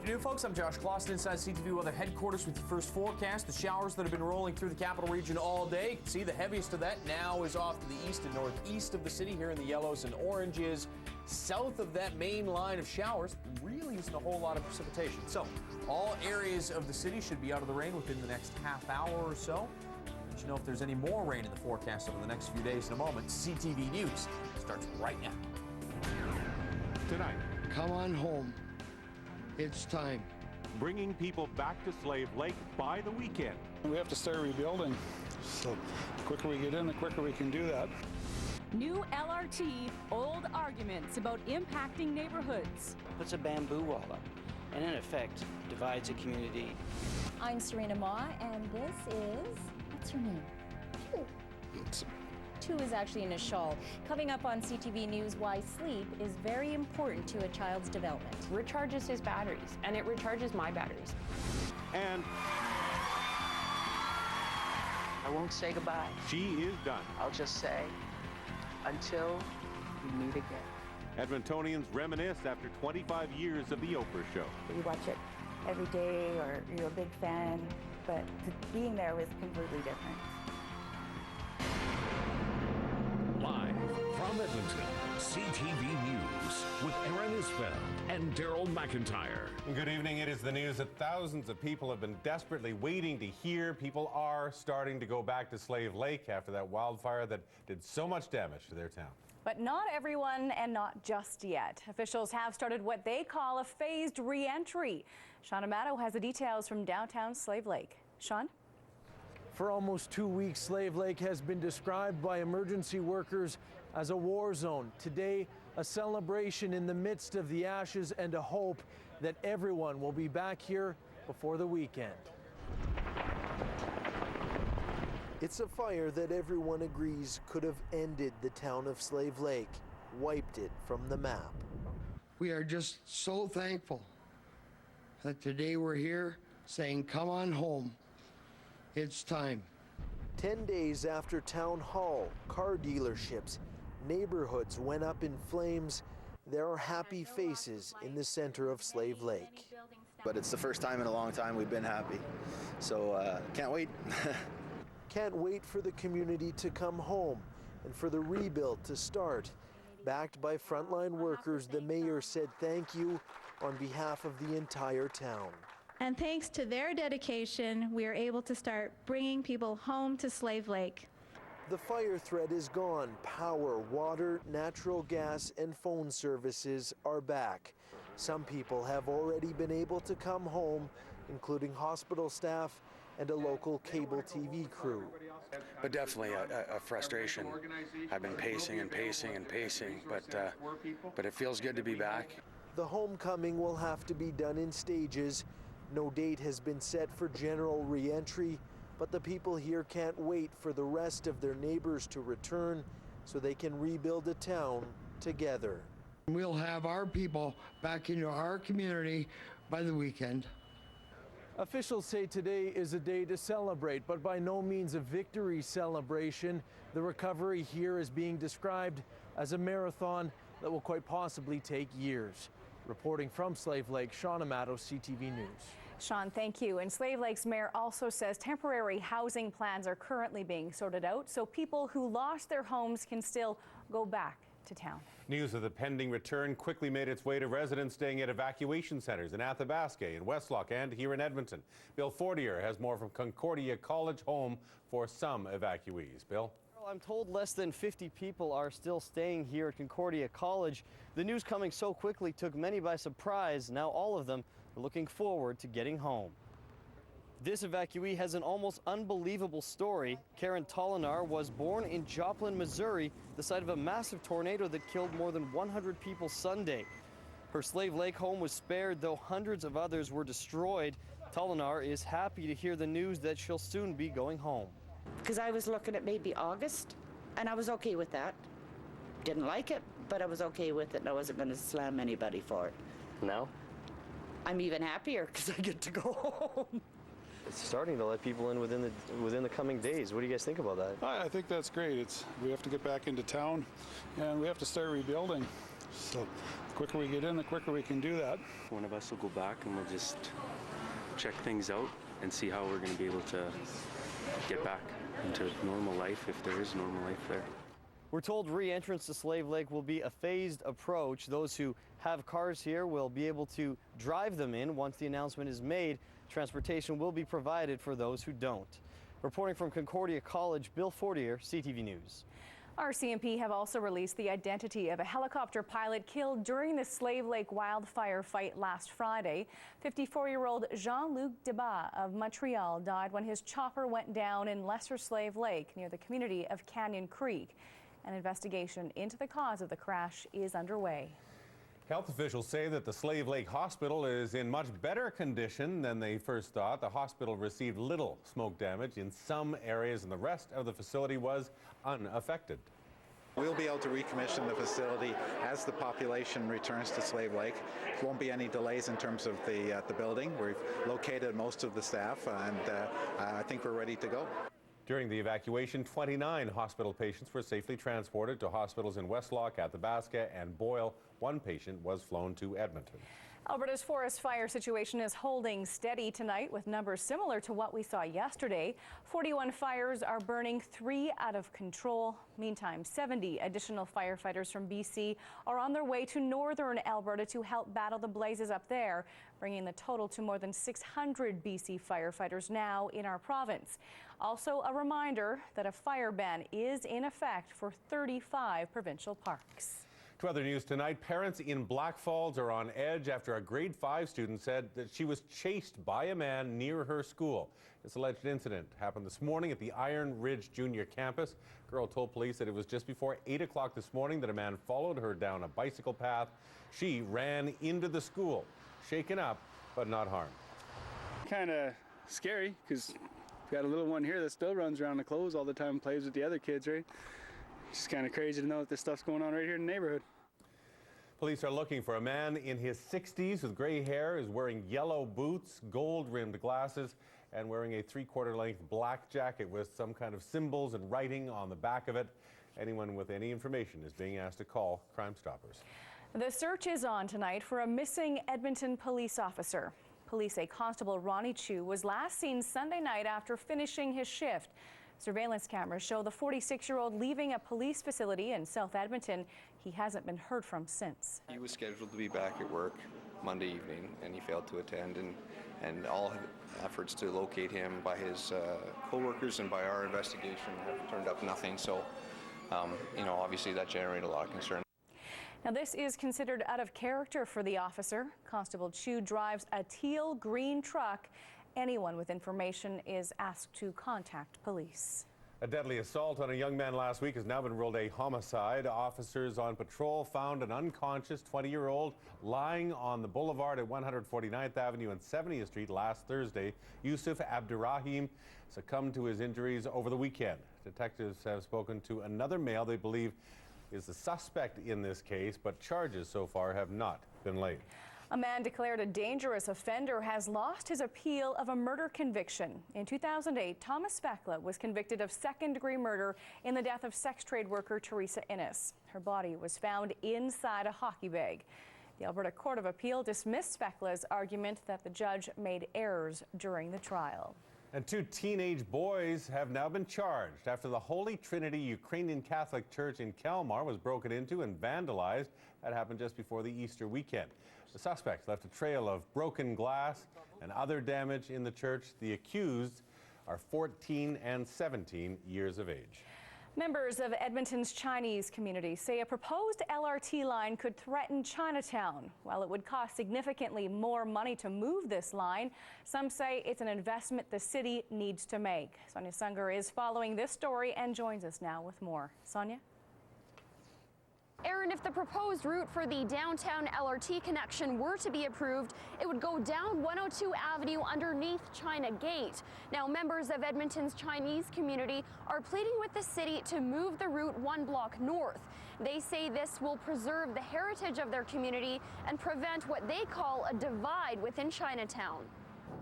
afternoon, folks. I'm Josh Clausen inside CTV Weather Headquarters with your first forecast. The showers that have been rolling through the capital region all day. You can see the heaviest of that now is off to the east and northeast of the city here in the yellows and oranges. South of that main line of showers, really isn't a whole lot of precipitation. So all areas of the city should be out of the rain within the next half hour or so. Let you know if there's any more rain in the forecast over the next few days in a moment. CTV News starts right now. Tonight, come on home. It's time. Bringing people back to Slave Lake by the weekend. We have to start rebuilding, so the quicker we get in, the quicker we can do that. New LRT, old arguments about impacting neighborhoods. Puts a bamboo wall up and in effect divides a community. I'm Serena Ma, and this is, what's her name? Two is actually in a shawl. Coming up on CTV News, why sleep is very important to a child's development. Recharges his batteries, and it recharges my batteries. And I won't say goodbye. she is done. I'll just say, until we meet again. Edmontonians reminisce after 25 years of the Oprah Show. You watch it every day, or you're a big fan, but being there was completely different. Live from Edmonton, CTV News with Aaron Isfeld and Daryl McIntyre. Good evening. It is the news that thousands of people have been desperately waiting to hear. People are starting to go back to Slave Lake after that wildfire that did so much damage to their town. But not everyone, and not just yet. Officials have started what they call a phased re-entry. Sean Amato has the details from downtown Slave Lake. Sean? For almost 2 weeks, Slave Lake has been described by emergency workers as a war zone. Today, a celebration in the midst of the ashes and a hope that everyone will be back here before the weekend. It's a fire that everyone agrees could have ended the town of Slave Lake, wiped it from the map. We are just so thankful that today we're here saying, come on home. It's time. 10 days after Town Hall, car dealerships, neighborhoods went up in flames, there are happy faces in the center of Slave Lake. But it's the first time in a long time we've been happy. So can't wait. Can't wait for the community to come home and for the rebuild to start. Backed by frontline workers, the mayor said thank you on behalf of the entire town. And thanks to their dedication, we are able to start bringing people home to Slave Lake. The fire threat is gone. Power, water, natural gas, and phone services are back. Some people have already been able to come home, including hospital staff and a local cable TV crew. But definitely a frustration. I've been pacing and pacing and pacing, but it feels good to be back. The homecoming will have to be done in stages. No date has been set for general re-entry, but the people here can't wait for the rest of their neighbors to return so they can rebuild a town together. We'll have our people back into our community by the weekend. Officials say today is a day to celebrate, but by no means a victory celebration. The recovery here is being described as a marathon that will quite possibly take years. Reporting from Slave Lake, Sean Amato, CTV News. Sean, thank you. And Slave Lake's mayor also says temporary housing plans are currently being sorted out so people who lost their homes can still go back to town. News of the pending return quickly made its way to residents staying at evacuation centers in Athabasca, in Westlock, and here in Edmonton. Bill Fortier has more from Concordia College home for some evacuees. Bill? I'm told less than 50 people are still staying here at Concordia College. The news coming so quickly took many by surprise. Now all of them are looking forward to getting home. This evacuee has an almost unbelievable story. Karen Tolinar was born in Joplin, Missouri, the site of a massive tornado that killed more than 100 people Sunday. Her Slave Lake home was spared, though hundreds of others were destroyed. Tolinar is happy to hear the news that she'll soon be going home. Because I was looking at maybe August, and I was okay with that. Didn't like it, but I was okay with it, and I wasn't going to slam anybody for it. Now? I'm even happier because I get to go home. It's starting to let people in within the coming days. What do you guys think about that? I think that's great. We have to get back into town, and we have to start rebuilding. So the quicker we get in, the quicker we can do that. One of us will go back and we'll just check things out and see how we're going to be able to get back into normal life, if there is normal life there. We're told re-entrance to Slave Lake will be a phased approach. Those who have cars here will be able to drive them in once the announcement is made. Transportation will be provided for those who don't. Reporting from Concordia College, Bill Fortier, CTV News. RCMP have also released the identity of a helicopter pilot killed during the Slave Lake wildfire fight last Friday. 54-year-old Jean-Luc Debat of Montreal died when his chopper went down in Lesser Slave Lake near the community of Canyon Creek. An investigation into the cause of the crash is underway. Health officials say that the Slave Lake Hospital is in much better condition than they first thought. The hospital received little smoke damage in some areas, and the rest of the facility was unaffected. We'll be able to recommission the facility as the population returns to Slave Lake. There won't be any delays in terms of the building. We've located most of the staff, and I think we're ready to go. During the evacuation, 29 hospital patients were safely transported to hospitals in Westlock, Athabasca, and Boyle. One patient was flown to Edmonton. Alberta's forest fire situation is holding steady tonight with numbers similar to what we saw yesterday. 41 fires are burning, 3 out of control. Meantime, 70 additional firefighters from BC are on their way to northern Alberta to help battle the blazes up there, bringing the total to more than 600 BC firefighters now in our province. Also, a reminder that a fire ban is in effect for 35 provincial parks. To other news tonight, parents in Black Falls are on edge after a grade 5 student said that she was chased by a man near her school. This alleged incident happened this morning at the Iron Ridge Junior campus. Girl told police that it was just before 8 o'clock this morning that a man followed her down a bicycle path. She ran into the school, shaken up but not harmed. Kind of scary because we got a little one here that still runs around the clothes all the time and plays with the other kids, right? It's just kind of crazy to know that this stuff's going on right here in the neighborhood. Police are looking for a man in his 60s with gray hair, is wearing yellow boots, gold-rimmed glasses, and wearing a 3/4 length black jacket with some kind of symbols and writing on the back of it. Anyone with any information is being asked to call Crime Stoppers. The search is on tonight for a missing Edmonton police officer. Police say Constable Ronnie Chu was last seen Sunday night after finishing his shift. Surveillance cameras show the 46-year-old leaving a police facility in South Edmonton. He hasn't been heard from since. He was scheduled to be back at work Monday evening, and he failed to attend, and all efforts to locate him by his co-workers and by our investigation have turned up nothing. So, obviously that generated a lot of concern. Now, this is considered out of character for the officer. Constable Chu drives a teal-green truck. Anyone with information is asked to contact police. A deadly assault on a young man last week has now been ruled a homicide. Officers on patrol found an unconscious 20-year-old lying on the boulevard at 149th Avenue and 70th Street last Thursday. Yusuf Abdurrahim succumbed to his injuries over the weekend. Detectives have spoken to another male they believe is the suspect in this case, but charges so far have not been laid. A man declared a dangerous offender has lost his appeal of a murder conviction. In 2008, Thomas Spekla was convicted of second-degree murder in the death of sex trade worker Teresa Innes. Her body was found inside a hockey bag. The Alberta Court of Appeal dismissed Spekla's argument that the judge made errors during the trial. And 2 teenage boys have now been charged after the Holy Trinity Ukrainian Catholic Church in Kalmar was broken into and vandalized. That happened just before the Easter weekend. The suspects left a trail of broken glass and other damage in the church. The accused are 14 and 17 years of age. Members of Edmonton's Chinese community say a proposed LRT line could threaten Chinatown. While it would cost significantly more money to move this line, some say it's an investment the city needs to make. Sonia Sunger is following this story and joins us now with more. Sonia? Aaron, if the proposed route for the downtown LRT connection were to be approved, it would go down 102 Avenue underneath China Gate. Now, members of Edmonton's Chinese community are pleading with the city to move the route 1 block north. They say this will preserve the heritage of their community and prevent what they call a divide within Chinatown.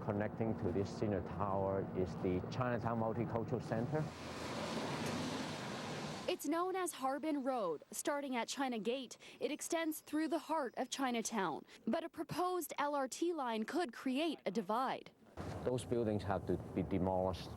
Connecting to this senior tower is the Chinatown Multicultural Center. A It's known as Harbin Road. Starting at China Gate, it extends through the heart of Chinatown. But a proposed LRT line could create a divide. Those buildings have to be demolished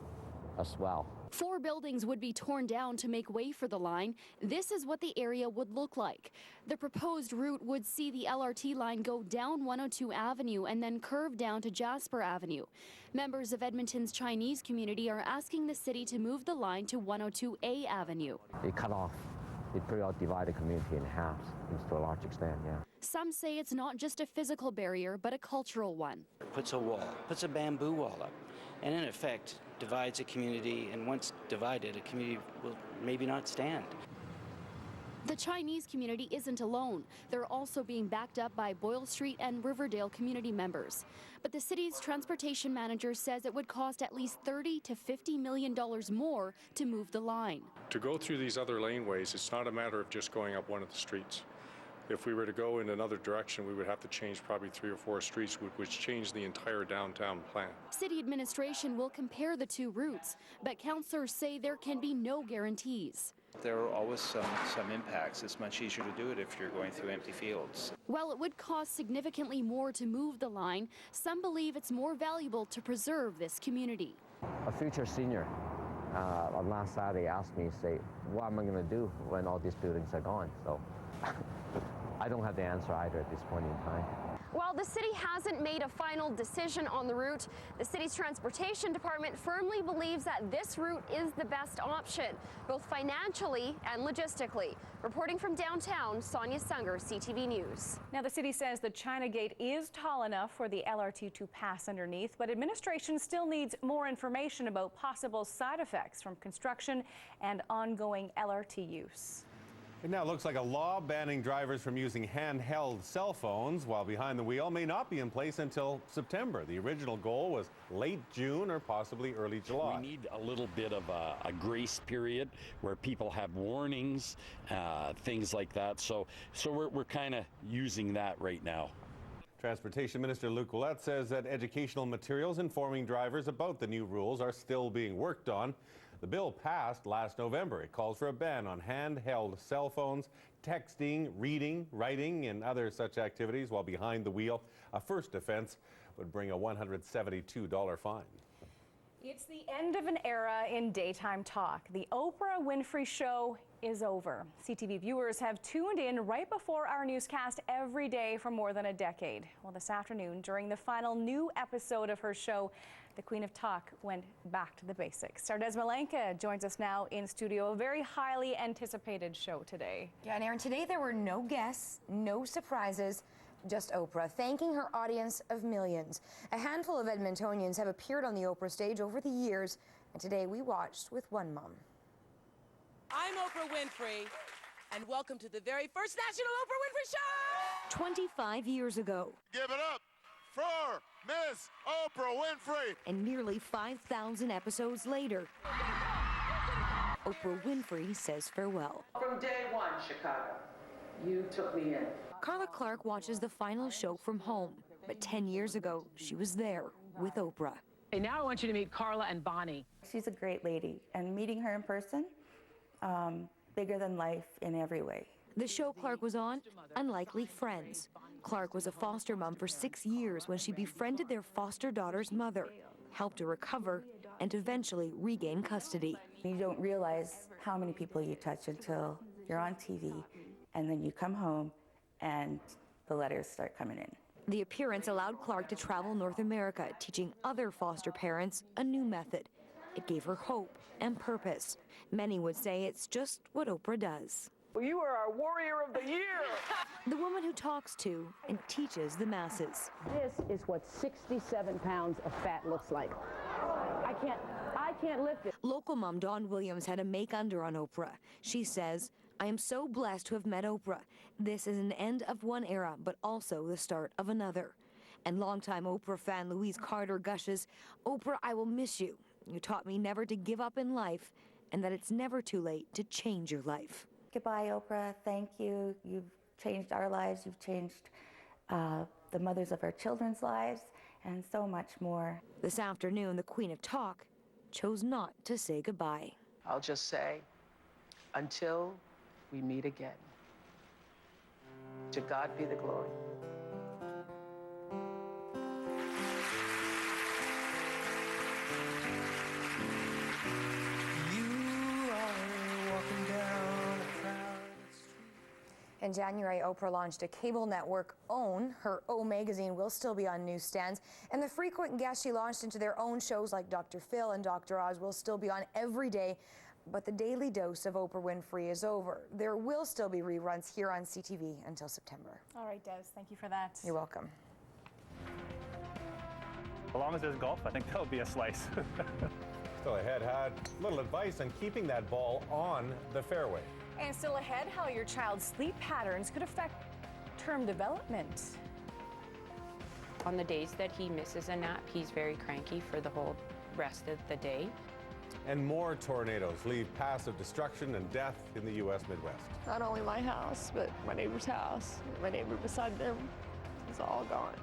as well. 4 buildings would be torn down to make way for the line. This is what the area would look like. The proposed route would see the LRT line go down 102 Avenue and then curve down to Jasper Avenue. Members of Edmonton's Chinese community are asking the city to move the line to 102A Avenue. They cut off. They pretty well divide the community in half, to a large extent, yeah. Some say it's not just a physical barrier, but a cultural one. Puts a wall, puts a bamboo wall up, and in effect divides a community, and once divided, a community will maybe not stand. The Chinese community isn't alone. They're also being backed up by Boyle Street and Riverdale community members. But the city's transportation manager says it would cost at least $30 to $50 million more to move the line. To go through these other laneways, it's not a matter of just going up one of the streets. If we were to go in another direction, we would have to change probably 3 or 4 streets, which change the entire downtown plan. City administration will compare the 2 routes, but councillors say there can be no guarantees. There are always some impacts. It's much easier to do it if you're going through empty fields. While it would cost significantly more to move the line, some believe it's more valuable to preserve this community. A future senior on last Saturday asked me, say, what am I going to do when all these buildings are gone? So I don't have the answer either at this point in time. While the city hasn't made a final decision on the route, the city's transportation department firmly believes that this route is the best option, both financially and logistically. Reporting from downtown, Sonia Sunger, CTV News. Now, the city says the China Gate is tall enough for the LRT to pass underneath, but administration still needs more information about possible side effects from construction and ongoing LRT use. It now looks like a law banning drivers from using handheld cell phones while behind the wheel may not be in place until September. The original goal was late June or possibly early July. We need a little bit of a grace period where people have warnings, things like that. So we're kind of using that right now. Transportation Minister Luc Ouellette says that educational materials informing drivers about the new rules are still being worked on. The bill passed last November. It calls for a ban on handheld cell phones, texting, reading, writing, and other such activities while behind the wheel. A first offense would bring a $172 fine. It's the end of an era in daytime talk. The Oprah Winfrey Show is over. CTV viewers have tuned in right before our newscast every day for more than a decade. Well, this afternoon, during the final new episode of her show, the Queen of Talk went back to the basics. Sardez Malenka joins us now in studio. A very highly anticipated show today. Yeah, and Aaron, today there were no guests, no surprises, just Oprah, thanking her audience of millions. A handful of Edmontonians have appeared on the Oprah stage over the years, and today we watched with one mom. I'm Oprah Winfrey, and welcome to the very first National Oprah Winfrey Show! 25 years ago. Give it up for Miss Oprah Winfrey! And nearly 5,000 episodes later, Oprah Winfrey says farewell. From day one, Chicago, you took me in. Carla Clark watches the final show from home, but 10 years ago, she was there with Oprah. Okay, now I want you to meet Carla and Bonnie. She's a great lady, and meeting her in person, bigger than life in every way. The show Clark was on, Unlikely Friends. Clark was a foster mom for 6 years when she befriended their foster daughter's mother, helped her recover, and eventually regain custody. You don't realize how many people you touch until you're on TV, and then you come home and the letters start coming in. The appearance allowed Clark to travel North America, teaching other foster parents a new method. It gave her hope and purpose. Many would say it's just what Oprah does. Well, you are our warrior of the year! The woman who talks to and teaches the masses. This is what 67 pounds of fat looks like. I can't lift it. Local mom Dawn Williams had a make-under on Oprah. She says, I am so blessed to have met Oprah. This is an end of one era, but also the start of another. And longtime Oprah fan Louise Carter gushes, Oprah, I will miss you. You taught me never to give up in life and that it's never too late to change your life. Goodbye, Oprah. Thank you. You've changed our lives. You've changed the mothers of our children's lives, and so much more. This afternoon, the Queen of Talk chose not to say goodbye. I'll just say, until we meet again. To God be the glory. In January, Oprah launched a cable network, OWN. Her O magazine will still be on newsstands, and the frequent guests she launched into their own shows like Dr. Phil and Dr. Oz will still be on every day. But the daily dose of Oprah Winfrey is over. There will still be reruns here on CTV until September. All right, Des, thank you for that. You're welcome. As long as there's golf, I think that'll be a slice. Still ahead, had little advice on keeping that ball on the fairway. And still ahead, how your child's sleep patterns could affect term development. On the days that he misses a nap, he's very cranky for the whole rest of the day. And more tornadoes leave passive destruction and death in the U.S. Midwest. Not only my house, but my neighbor's house. My neighbor beside them is all gone.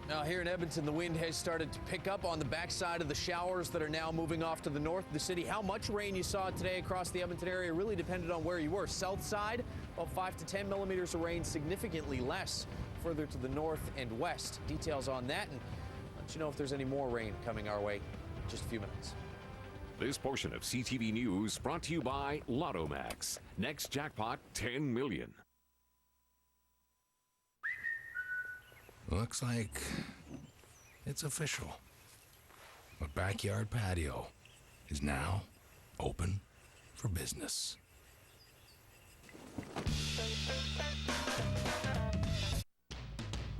Now here in Edmonton, the wind has started to pick up on the backside of the showers that are now moving off to the north of the city. How much rain you saw today across the Edmonton area really depended on where you were. South side, about 5 to 10 millimeters of rain, significantly less further to the north and west. Details on that, and let you know if there's any more rain coming our way in just a few minutes. This portion of CTV News brought to you by Lotto Max. Next jackpot, 10 million. Looks like it's official. My backyard patio is now open for business.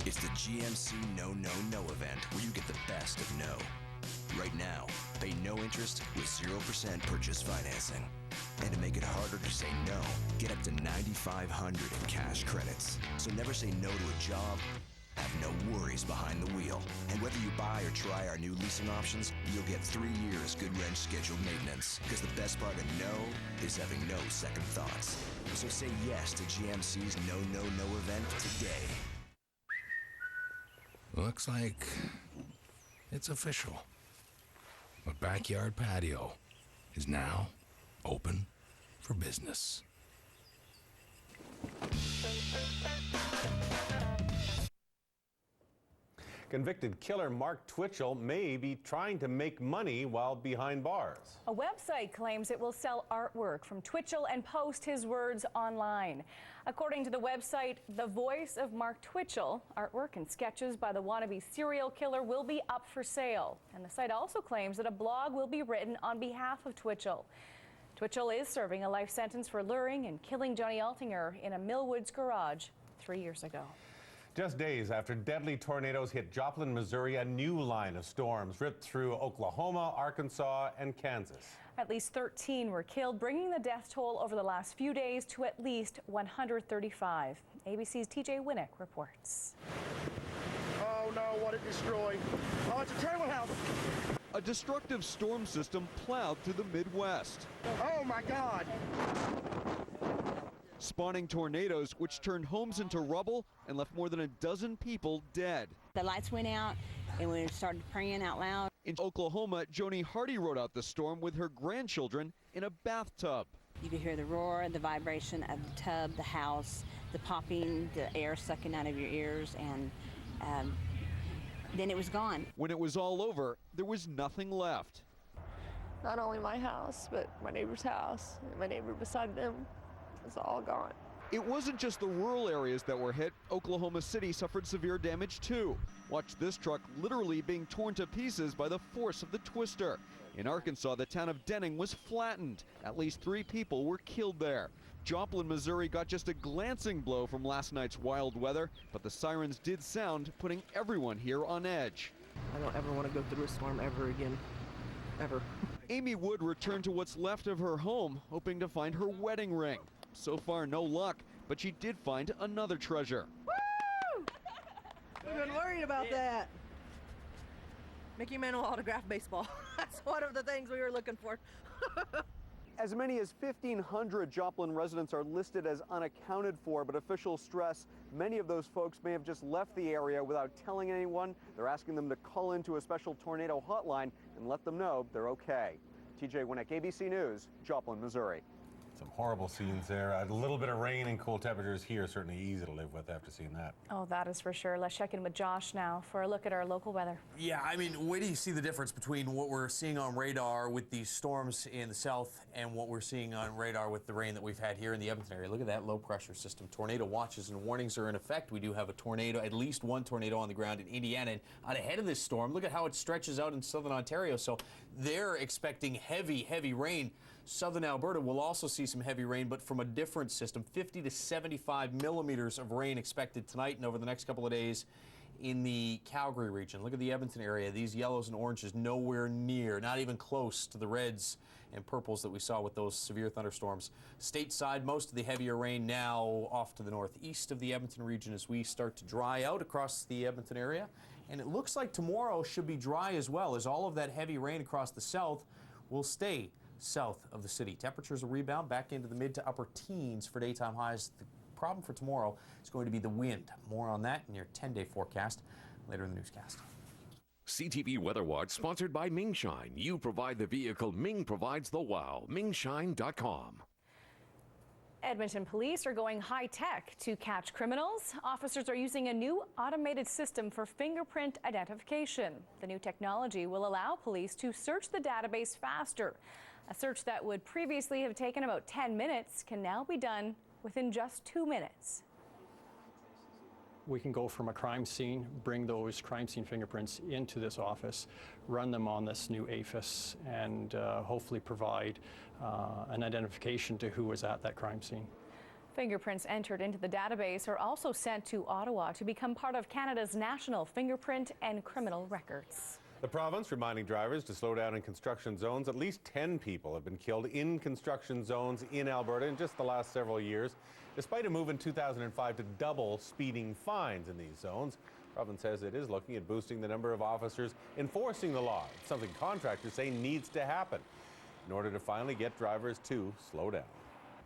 It's the GMC No event where you get the best of no. Right now, pay no interest with 0% purchase financing. And to make it harder to say no, get up to $9,500 in cash credits. So never say no to a job. Have no worries behind the wheel. And whether you buy or try our new leasing options, you'll get 3 years good wrench scheduled maintenance. Because the best part of no is having no second thoughts. So say yes to GMC's No event today. Looks like it's official. My backyard patio is now open for business. Convicted killer Mark Twitchell may be trying to make money while behind bars. A website claims it will sell artwork from Twitchell and post his words online. According to the website, The Voice of Mark Twitchell, artwork and sketches by the wannabe serial killer will be up for sale. And the site also claims that a blog will be written on behalf of Twitchell. Twitchell is serving a life sentence for luring and killing Johnny Altinger in a Millwoods garage 3 years ago. Just days after deadly tornadoes hit Joplin, Missouri, a new line of storms ripped through Oklahoma, Arkansas, and Kansas. At least 13 were killed, bringing the death toll over the last few days to at least 135. ABC's TJ Winnick reports. Oh no, what it destroyed. Oh, it's a trailer house. A destructive storm system plowed through the Midwest. Oh my God. Spawning tornadoes which turned homes into rubble and left more than a dozen people dead. The lights went out and we started praying out loud. In Oklahoma, Joni Hardy rode out the storm with her grandchildren in a bathtub. You could hear the roar, the vibration of the tub, the house, the popping, the air sucking out of your ears, and then it was gone. When it was all over, there was nothing left. Not only my house, but my neighbor's house and my neighbor beside them. It's all gone. It wasn't just the rural areas that were hit. Oklahoma City suffered severe damage too. Watch this truck literally being torn to pieces by the force of the twister. In Arkansas, the town of Denning was flattened. At least 3 people were killed there. Joplin, Missouri got just a glancing blow from last night's wild weather, but the sirens did sound, putting everyone here on edge. I don't ever want to go through a storm ever again. Ever. Amy Wood returned to what's left of her home, hoping to find her wedding ring. So far, no luck, but she did find another treasure. Woo! We've been worried about that. Mickey Mantle autographed baseball. That's one of the things we were looking for. As many as 1,500 Joplin residents are listed as unaccounted for, but officials stress many of those folks may have just left the area without telling anyone. They're asking them to call into a special tornado hotline and let them know they're okay. TJ Winnick, ABC News, Joplin, Missouri. Some horrible scenes there. A little bit of rain and cool temperatures here, certainly easy to live with after seeing that. Oh, that is for sure. Let's check in with Josh now for a look at our local weather. Yeah, I mean, where do you see the difference between what we're seeing on radar with these storms in the south and what we're seeing on radar with the rain that we've had here in the Edmonton area? Look at that low pressure system. Tornado watches and warnings are in effect. We do have a tornado, at least one tornado on the ground in Indiana. And out ahead of this storm, look at how it stretches out in southern Ontario. So they're expecting heavy rain. Southern Alberta will also see some heavy rain, but from a different system. 50 to 75 millimeters of rain expected tonight and over the next couple of days in the Calgary region. Look at the Edmonton area. These yellows and oranges nowhere near, not even close to the reds and purples that we saw with those severe thunderstorms. Stateside, most of the heavier rain now off to the northeast of the Edmonton region as we start to dry out across the Edmonton area. And it looks like tomorrow should be dry as well, as all of that heavy rain across the south will stay south of the city. Temperatures will rebound back into the mid to upper teens for daytime highs. The problem for tomorrow is going to be the wind. More on that in your 10-day forecast later in the newscast. CTV Weather Watch sponsored by Mingshine. You provide the vehicle, Ming provides the wow. Mingshine.com. Edmonton police are going high-tech to catch criminals. Officers are using a new automated system for fingerprint identification. The new technology will allow police to search the database faster. A search that would previously have taken about 10 minutes can now be done within just 2 minutes. We can go from a crime scene, bring those crime scene fingerprints into this office, run them on this new AFIS, and hopefully provide an identification to who was at that crime scene. Fingerprints entered into the database are also sent to Ottawa to become part of Canada's national fingerprint and criminal records. The province reminding drivers to slow down in construction zones. At least 10 people have been killed in construction zones in Alberta in just the last several years, despite a move in 2005 to double speeding fines in these zones. The province says it is looking at boosting the number of officers enforcing the law, something contractors say needs to happen in order to finally get drivers to slow down.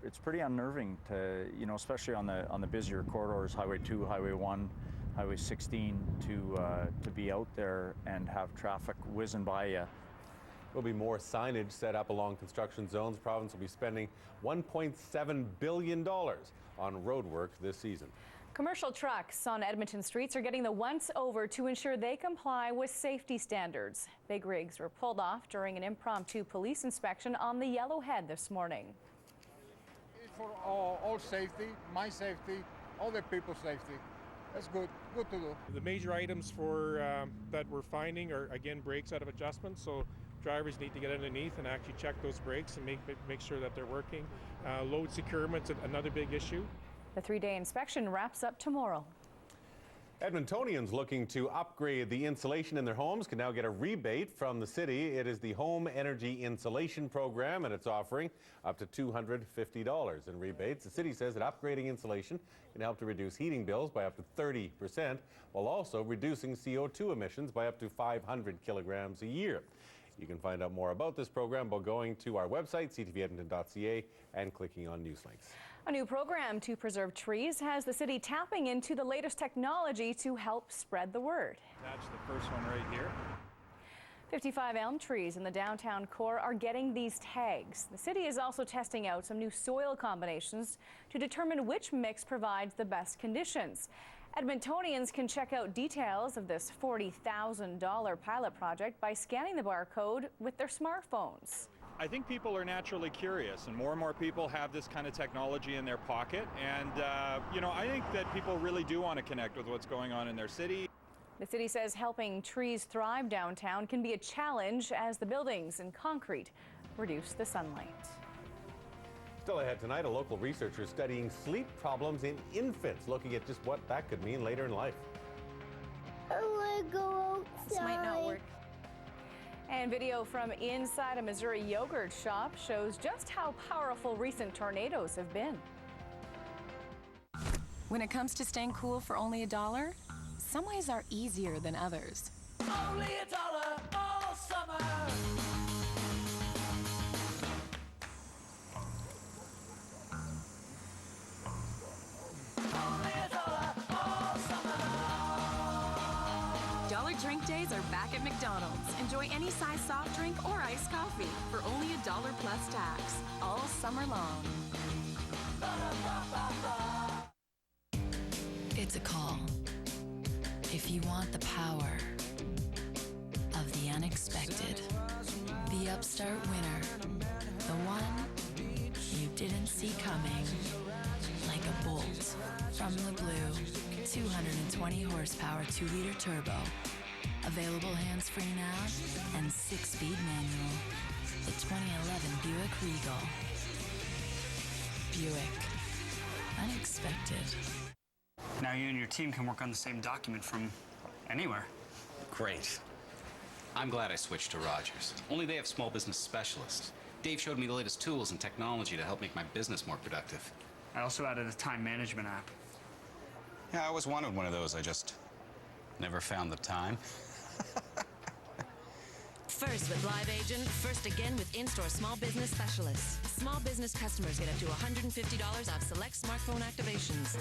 It's pretty unnerving to, especially on the busier corridors, Highway 2, Highway 1, Highway 16, to be out there and have traffic whizzing by you. There'll be more signage set up along construction zones. The province will be spending $1.7 billion on road work this season. Commercial trucks on Edmonton streets are getting the once-over to ensure they comply with safety standards. Big rigs were pulled off during an impromptu police inspection on the Yellowhead this morning. It's for all safety, my safety, all the people's safety. That's good to do. The major items for that we're finding are, again, brakes out of adjustment. So drivers need to get underneath and actually check those brakes and make sure that they're working. Load securement's another big issue. The 3-day inspection wraps up tomorrow. Edmontonians looking to upgrade the insulation in their homes can now get a rebate from the city. It is the Home Energy Insulation Program, and it's offering up to $250 in rebates. The city says that upgrading insulation can help to reduce heating bills by up to 30%, while also reducing CO2 emissions by up to 500 kilograms a year. You can find out more about this program by going to our website, ctvedmonton.ca, and clicking on news links. A new program to preserve trees has the city tapping into the latest technology to help spread the word. That's the first one right here. 55 elm trees in the downtown core are getting these tags. The city is also testing out some new soil combinations to determine which mix provides the best conditions. Edmontonians can check out details of this $40,000 pilot project by scanning the barcode with their smartphones. I think people are naturally curious, and more people have this kind of technology in their pocket. And, I think that people really do want to connect with what's going on in their city. The city says helping trees thrive downtown can be a challenge as the buildings and concrete reduce the sunlight. Still ahead tonight, a local researcher studying sleep problems in infants, looking at just what that could mean later in life. I want to go outside. This might not work. And video from inside a Missouri yogurt shop shows just how powerful recent tornadoes have been. When it comes to staying cool for only $1, some ways are easier than others. Only $1 all summer. Dollar drink days are back at McDonald's. Enjoy any size soft drink or iced coffee for only $1 plus tax all summer long. It's a call. If you want the power of the unexpected, the upstart winner, the one you didn't see coming, like a bolt from the blue, 220 horsepower 2-liter turbo, available hands-free nav and 6-speed manual, the 2011 Buick Regal. Buick. Unexpected. Now you and your team can work on the same document from anywhere. Great. I'm glad I switched to Rogers. Only they have small business specialists. Dave showed me the latest tools and technology to help make my business more productive. I also added a time management app. Yeah, I always wanted one of those. I just never found the time. First with Live Agent, first again with in-store small business specialists. Small business customers get up to $150 off select smartphone activations.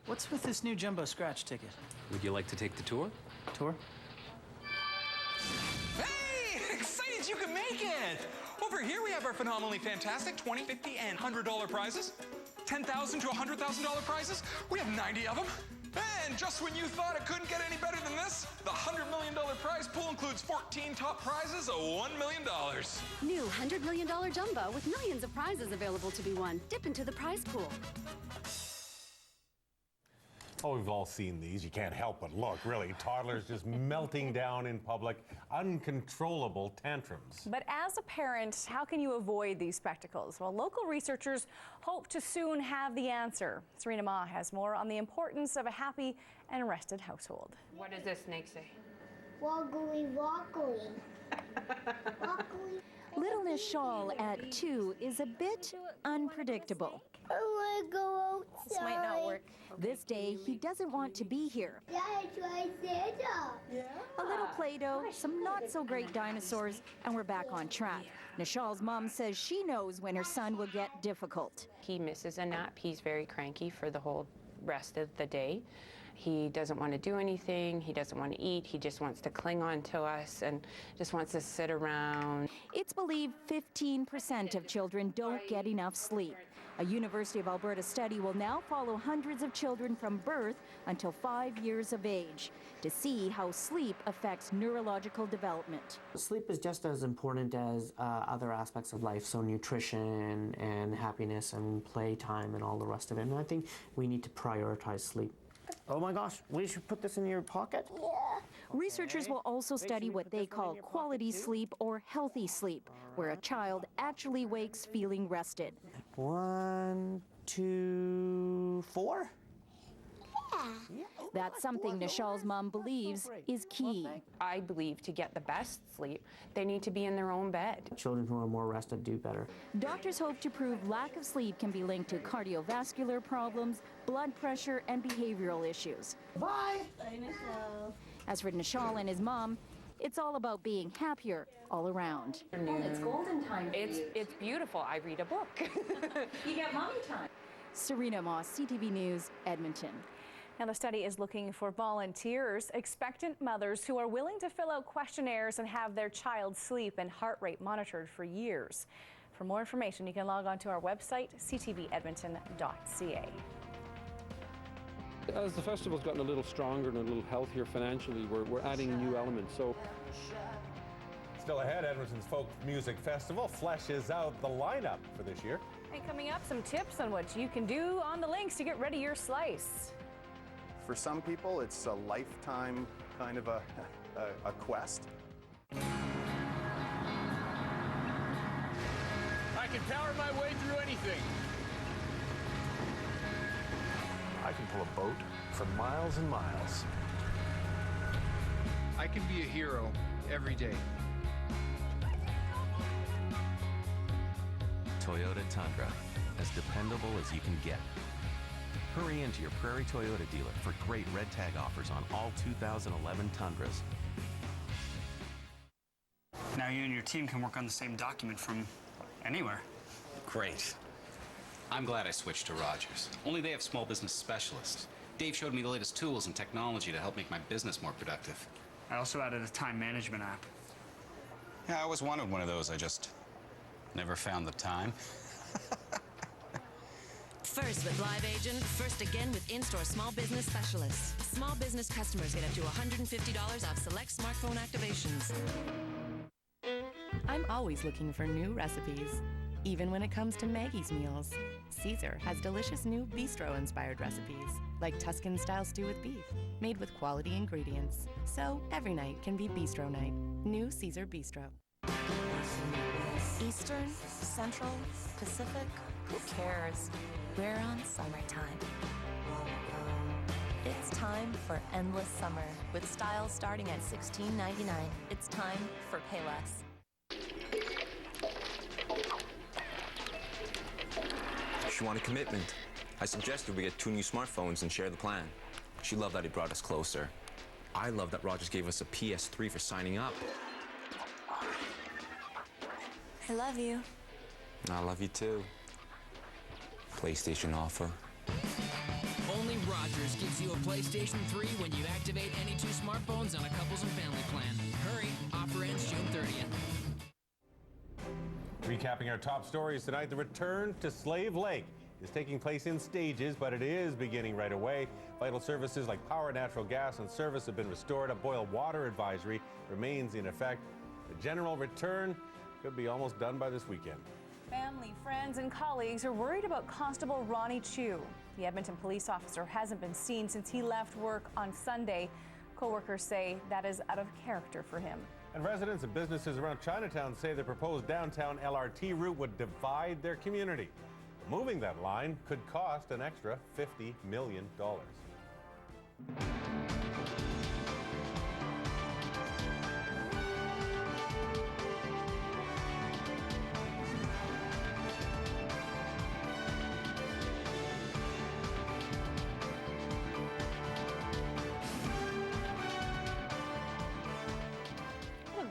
What's with this new jumbo scratch ticket? Would you like to take the tour? Tour? Hey! Excited you can make it! Over here we have our phenomenally fantastic $20, $50, and $100 prizes. $10,000 to $100,000 prizes. We have 90 of them. And just when you thought it couldn't get any better than this, the $100 million prize pool includes 14 top prizes of $1 million. New $100 million jumbo with millions of prizes available to be won. Dip into the prize pool. Oh, we've all seen these. You can't help but look, really. Toddlers just melting down in public, uncontrollable tantrums. But as a parent, how can you avoid these spectacles? Well, local researchers hope to soon have the answer. Serena Ma has more on the importance of a happy and rested household. What does this snake say? Woggly, woggly. Woggly. Little Nishal at 2 is a bit unpredictable. I want to go outside. This might not work. This day, he doesn't want to be here. Dad, try Santa. Yeah. A little Play-Doh, some not-so-great dinosaurs, and we're back on track. Nishal's mom says she knows when her son will get difficult. He misses a nap. He's very cranky for the whole rest of the day. He doesn't want to do anything. He doesn't want to eat. He just wants to cling on to us and just wants to sit around. It's believed 15% of children don't get enough sleep. A University of Alberta study will now follow hundreds of children from birth until 5 years of age to see how sleep affects neurological development. Sleep is just as important as other aspects of life, so nutrition and happiness and playtime and all the rest of it. And I think we need to prioritize sleep. Oh my gosh, we should put this in your pocket? Yeah. Researchers will also study what they call quality sleep or healthy sleep, where a child actually wakes feeling rested. 1, 2, 4? Yeah. That's something Nishal's mom believes is key. I believe to get the best sleep, they need to be in their own bed. Children who are more rested do better. Doctors hope to prove lack of sleep can be linked to cardiovascular problems, blood pressure, and behavioral issues. Bye. Bye, Nishal. As for Nishal and his mom, it's all about being happier all around. It's golden time. It's beautiful. I read a book. You get mommy time. Serena Moss, CTV News, Edmonton. Now, the study is looking for volunteers, expectant mothers who are willing to fill out questionnaires and have their child's sleep and heart rate monitored for years. For more information, you can log on to our website, ctvedmonton.ca. As the festival's gotten a little stronger and a little healthier financially, we're adding new elements. So, still ahead, Edmonton's Folk Music Festival fleshes out the lineup for this year. And coming up, some tips on what you can do on the links to get ready your slice. For some people, it's a lifetime kind of a quest. I can power my way through anything. I can pull a boat for miles and miles. I can be a hero every day. Toyota Tundra, as dependable as you can get. Hurry into your Prairie Toyota dealer for great red tag offers on all 2011 Tundras. Now you and your team can work on the same document from anywhere. Great. I'm glad I switched to Rogers. Only they have small business specialists. Dave showed me the latest tools and technology to help make my business more productive. I also added a time management app. Yeah, I always wanted one of those. I just never found the time. First with Live Agent, first again with in-store small business specialists. Small business customers get up to $150 off select smartphone activations. I'm always looking for new recipes, even when it comes to Maggie's meals. Caesar has delicious new bistro-inspired recipes, like Tuscan-style stew with beef, made with quality ingredients. So every night can be bistro night. New Caesar Bistro. Eastern, Central, Pacific, who cares? We're on summertime. It's time for endless summer with styles starting at $16.99. It's time for pay less. She wanted commitment. I suggested we get 2 new smartphones and share the plan. She loved that he brought us closer. I love that Rogers gave us a PS3 for signing up. I love you. I love you too. PlayStation offer. Only Rogers gives you a PlayStation 3 when you activate any 2 smartphones on a couples and family plan. Hurry, offer ends June 30th. Recapping our top stories tonight, the return to Slave Lake is taking place in stages, but it is beginning right away. Vital services like power, natural gas, and service have been restored. A boil water advisory remains in effect. The general return could be almost done by this weekend. Family, friends, and colleagues are worried about Constable Ronnie Chu. The Edmonton police officer hasn't been seen since he left work on Sunday. Co-workers say that is out of character for him. And residents and businesses around Chinatown say the proposed downtown LRT route would divide their community. Moving that line could cost an extra $50 million.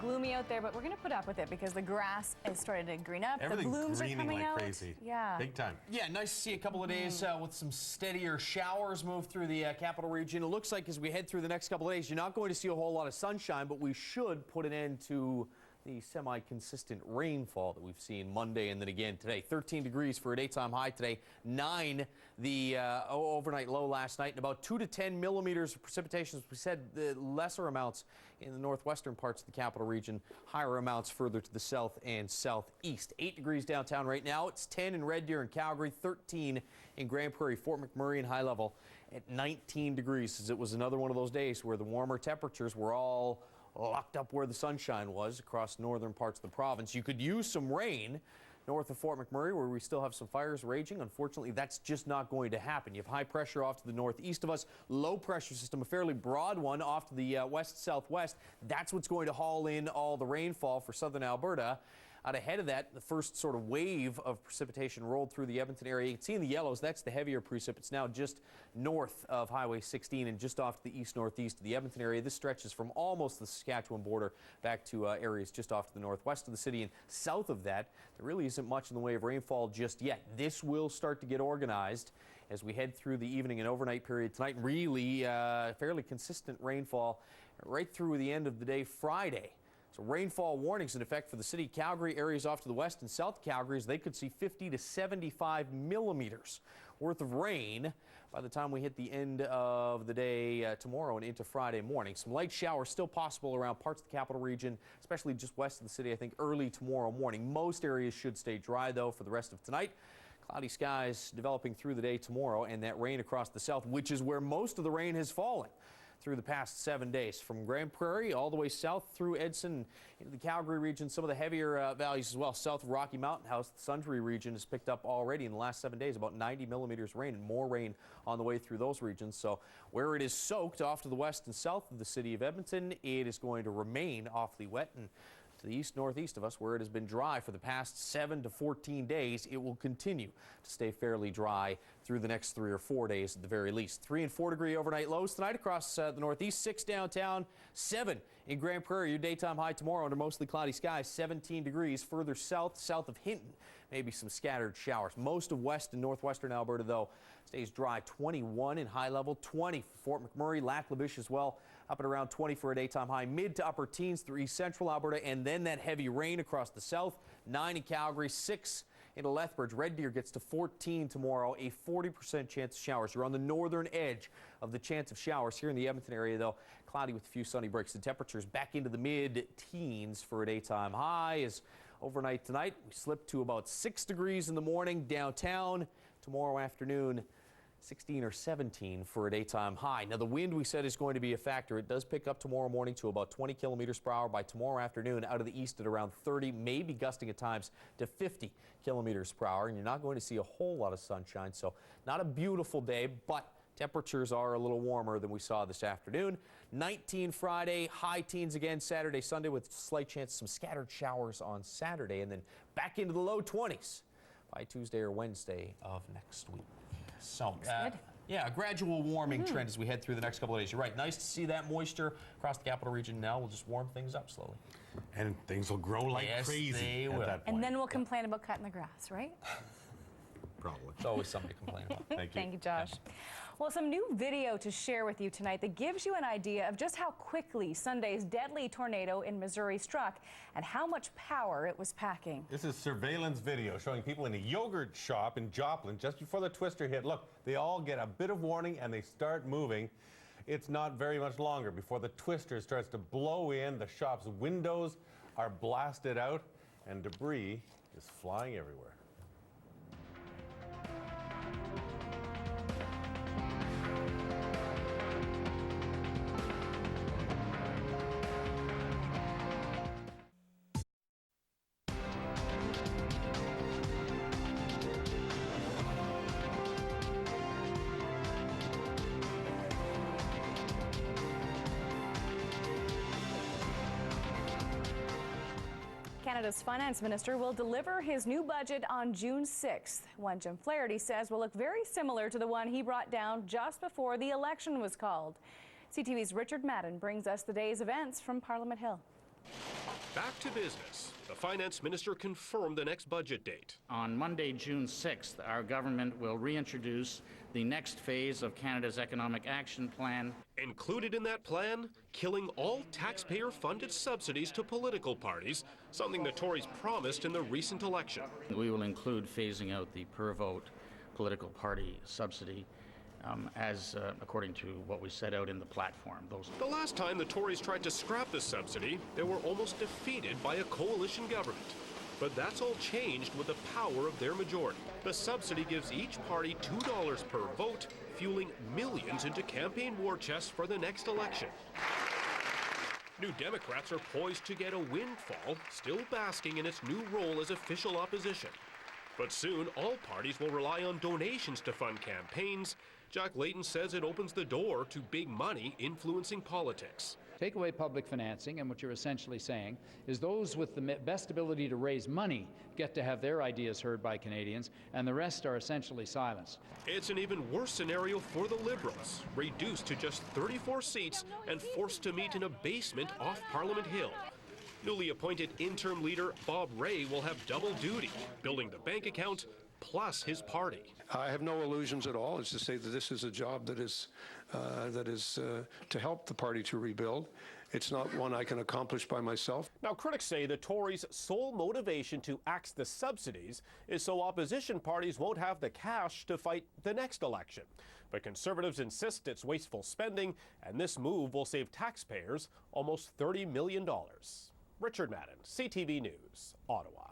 Gloomy out there, but we're going to put up with it because the grass is starting to green up. The blooms are coming like out. Crazy. Yeah. Big time. Yeah, nice to see a couple of days with some steadier showers move through the capital region. It looks like as we head through the next couple of days, you're not going to see a whole lot of sunshine, but we should put an end to the semi-consistent rainfall that we've seen Monday and then again today. 13 degrees for a daytime high today, 9 the overnight low last night, and about 2 to 10 millimeters of precipitation. As we said, the lesser amounts in the northwestern parts of the capital region, higher amounts further to the south and southeast. 8 degrees downtown right now. It's 10 in Red Deer and Calgary, 13 in Grand Prairie, Fort McMurray, and High Level at 19 degrees, as it was another one of those days where the warmer temperatures were all locked up where the sunshine was across northern parts of the province. You could use some rain north of Fort McMurray, where we still have some fires raging. Unfortunately, that's just not going to happen. You have high pressure off to the northeast of us, low pressure system, a fairly broad one off to the west-southwest. That's what's going to haul in all the rainfall for southern Alberta. Out ahead of that, the first sort of wave of precipitation rolled through the Edmonton area. You can see in the yellows, that's the heavier precip. It's now just north of Highway 16 and just off to the east-northeast of the Edmonton area. This stretches from almost the Saskatchewan border back to areas just off to the northwest of the city. And south of that, there really isn't much in the way of rainfall just yet. This will start to get organized as we head through the evening and overnight period tonight. Really fairly consistent rainfall right through the end of the day Friday. So rainfall warnings in effect for the city of Calgary, areas off to the west and south of Calgary, as they could see 50 to 75 millimeters worth of rain by the time we hit the end of the day tomorrow and into Friday morning. Some light showers still possible around parts of the capital region, especially just west of the city, I think early tomorrow morning. Most areas should stay dry, though, for the rest of tonight. Cloudy skies developing through the day tomorrow, and that rain across the south, which is where most of the rain has fallen through the past 7 days, from Grand Prairie all the way south through Edson into the Calgary region, some of the heavier valleys as well. South of Rocky Mountain House, the Sundre region has picked up already in the last 7 days about 90 millimeters rain, and more rain on the way through those regions. So where it is soaked off to the west and south of the city of Edmonton, it is going to remain awfully wet. And to the east-northeast of us, where it has been dry for the past 7 to 14 days, it will continue to stay fairly dry through the next 3 or 4 days at the very least. 3 and 4 degree overnight lows tonight across the northeast, 6 downtown, 7 in Grand Prairie. Your daytime high tomorrow under mostly cloudy skies, 17 degrees. Further south of Hinton, maybe some scattered showers. Most of west and northwestern Alberta, though, Stays dry. 21 in high level, 20 for Fort McMurray, Lac La Biche as well, up at around 20 for a daytime high. Mid to upper teens through east central Alberta, and then that heavy rain across the south. 9 in Calgary, 6 into Lethbridge. Red Deer gets to 14 tomorrow, a 40% chance of showers. You're on the northern edge of the chance of showers. Here in the Edmonton area, though, cloudy with a few sunny breaks. The temperatures back into the mid-teens for a daytime high. As overnight tonight, we slip to about 6 degrees in the morning downtown. Tomorrow afternoon, 16 or 17 for a daytime high. Now, the wind we said is going to be a factor. It does pick up tomorrow morning to about 20 kilometers per hour. By tomorrow afternoon, out of the east at around 30, maybe gusting at times to 50 kilometers per hour. And you're not going to see a whole lot of sunshine, so not a beautiful day, but temperatures are a little warmer than we saw this afternoon. 19 Friday, high teens again Saturday, Sunday, with slight chance of some scattered showers on Saturday, and then back into the low 20s by Tuesday or Wednesday of next week. So, yeah, a gradual warming trend as we head through the next couple of days. You're right. Nice to see that moisture across the capital region now. We'll just warm things up slowly. And things will grow like crazy they at will. that point. And then we'll complain about cutting the grass, right? Probably. It's always something to complain about. Thank you. Thank you, Josh. Well, some new video to share with you tonight that gives you an idea of just how quickly Sunday's deadly tornado in Missouri struck and how much power it was packing. This is surveillance video showing people in a yogurt shop in Joplin just before the twister hit. Look, they all get a bit of warning and they start moving. It's not very much longer before the twister starts to blow in. The shop's windows are blasted out and debris is flying everywhere. Canada's finance minister will deliver his new budget on June 6th. One Jim Flaherty says will look very similar to the one he brought down just before the election was called. CTV's Richard Madden brings us the day's events from Parliament Hill. Back to business. The finance minister confirmed the next budget date. On Monday, June 6th, our government will reintroduce the next phase of Canada's Economic Action Plan. Included in that plan, killing all taxpayer-funded subsidies to political parties, something the Tories promised in the recent election. We will include phasing out the per-vote political party subsidy according to what we set out in the platform. The last time the Tories tried to scrap the subsidy, they were almost defeated by a coalition government. But that's all changed with the power of their majority. The subsidy gives each party $2 per vote, fueling millions into campaign war chests for the next election. New Democrats are poised to get a windfall, still basking in its new role as official opposition. But soon, all parties will rely on donations to fund campaigns. Jack Layton says it opens the door to big money influencing politics. Take away public financing, and what you're essentially saying is those with the best ability to raise money get to have their ideas heard by Canadians, and the rest are essentially silenced. It's an even worse scenario for the Liberals, reduced to just 34 seats and forced to meet in a basement off Parliament Hill. Newly appointed interim leader Bob Ray will have double duty, building the bank account plus his party. I have no illusions at all. It's to say that this is a job that is to help the party to rebuild. It's not one I can accomplish by myself. Now, critics say the Tories' sole motivation to axe the subsidies is so opposition parties won't have the cash to fight the next election. But Conservatives insist it's wasteful spending, and this move will save taxpayers almost $30 million. Richard Madden, CTV News, Ottawa.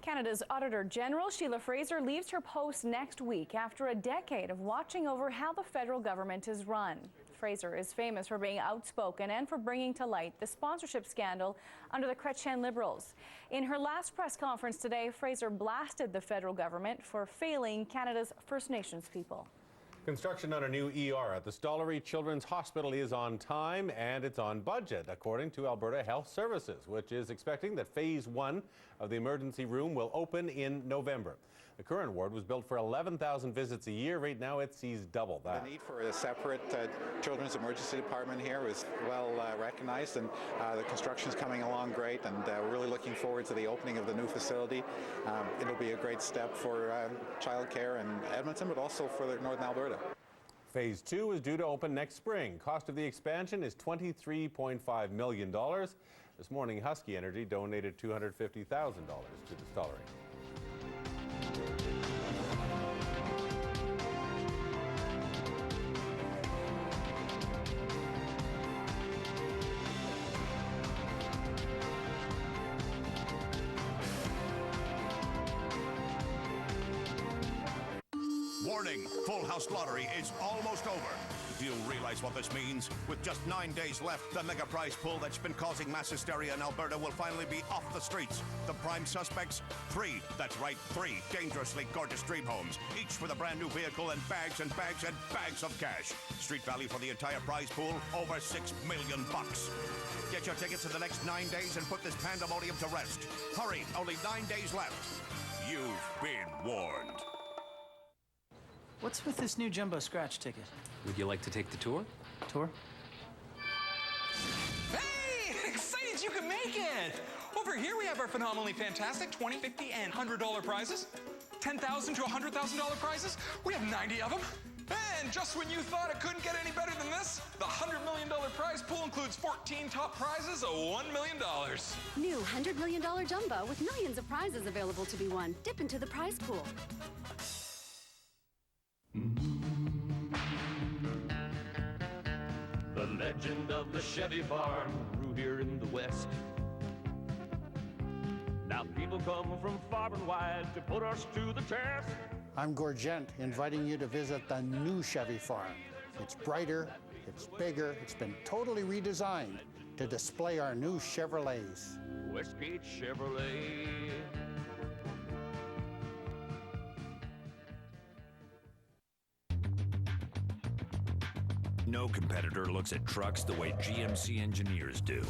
Canada's Auditor General Sheila Fraser leaves her post next week after a decade of watching over how the federal government is run. Fraser is famous for being outspoken and for bringing to light the sponsorship scandal under the Chrétien Liberals. In her last press conference today, Fraser blasted the federal government for failing Canada's First Nations people. Construction on a new ER at the Stollery Children's Hospital is on time and it's on budget, according to Alberta Health Services, which is expecting that Phase 1 of the emergency room will open in November. The current ward was built for 11,000 visits a year. Right now, it sees double that. The need for a separate children's emergency department here was well recognized, and the construction is coming along great, and we're really looking forward to the opening of the new facility. It'll be a great step for childcare in Edmonton, but also for Northern Alberta. Phase 2 is due to open next spring. Cost of the expansion is $23.5 million. This morning, Husky Energy donated $250,000 to the stollery. Warning, Full House Lottery is almost over. Do you realize what this means? With just 9 days left, the mega prize pool that's been causing mass hysteria in Alberta will finally be off the streets. The prime suspects? 3. That's right, 3 dangerously gorgeous dream homes, each with a brand new vehicle and bags and bags and bags of cash. Street value for the entire prize pool, over $6 million. Get your tickets in the next 9 days and put this pandemonium to rest. Hurry, only 9 days left. You've been warned. What's with this new jumbo scratch ticket? Would you like to take the tour? Tour? Hey! Excited you can make it! Over here we have our phenomenally fantastic $20, $50, and $100 prizes. $10,000 to $100,000 prizes. We have 90 of them. And just when you thought it couldn't get any better than this, the $100 million prize pool includes 14 top prizes of $1 million. New $100 million jumbo with millions of prizes available to be won. Dip into the prize pool. The legend of the Chevy farm grew here in the West. Now people come from far and wide to put us to the test. I'm Gorgent, inviting you to visit the new Chevy farm. It's brighter, it's bigger, it's been totally redesigned to display our new Chevrolets. Westgate Chevrolet. No competitor looks at trucks the way GMC engineers do.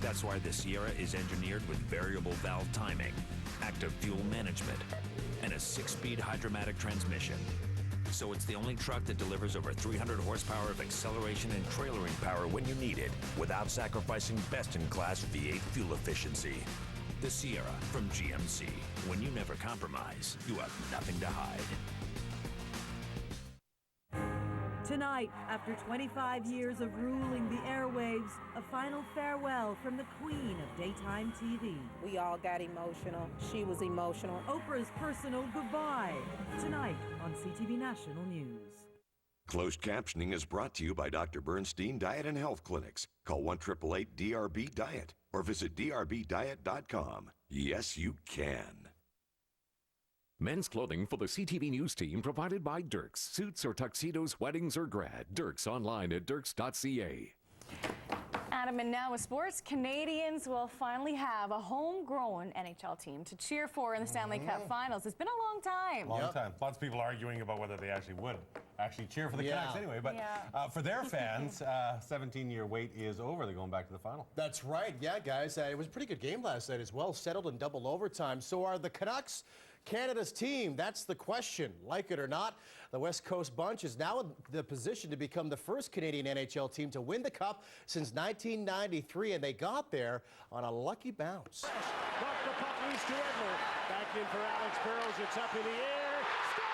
That's why the Sierra is engineered with variable valve timing, active fuel management, and a 6-speed Hydromatic transmission. So it's the only truck that delivers over 300 horsepower of acceleration and trailering power when you need it, without sacrificing best-in-class V8 fuel efficiency. The Sierra from GMC. When you never compromise, you have nothing to hide. Tonight, after 25 years of ruling the airwaves, a final farewell from the queen of daytime TV. We all got emotional. She was emotional. Oprah's personal goodbye. Tonight on CTV National News. Closed captioning is brought to you by Dr. Bernstein Diet and Health Clinics. Call 1-888-DRB-DIET or visit drbdiet.com. Yes, you can. Men's clothing for the CTV News team provided by Dirks. Suits or tuxedos, weddings or grad. Dirks online at dirks.ca. Adam, and now with sports, Canadians will finally have a homegrown NHL team to cheer for in the Stanley Cup Finals. It's been a long time. Long time. Lots of people arguing about whether they actually would cheer for the Canucks anyway. But for their fans, 17-year wait is over. They're going back to the final. That's right. Yeah, guys. It was a pretty good game last night as well. Settled in double overtime. So are the Canucks Canada's team? That's the question. Like it or not, the West Coast bunch is now in the position to become the first Canadian NHL team to win the Cup since 1993, and they got there on a lucky bounce. Knocked the puck loose to Edler. Back in for Alex Burrows. It's up in the air. Score!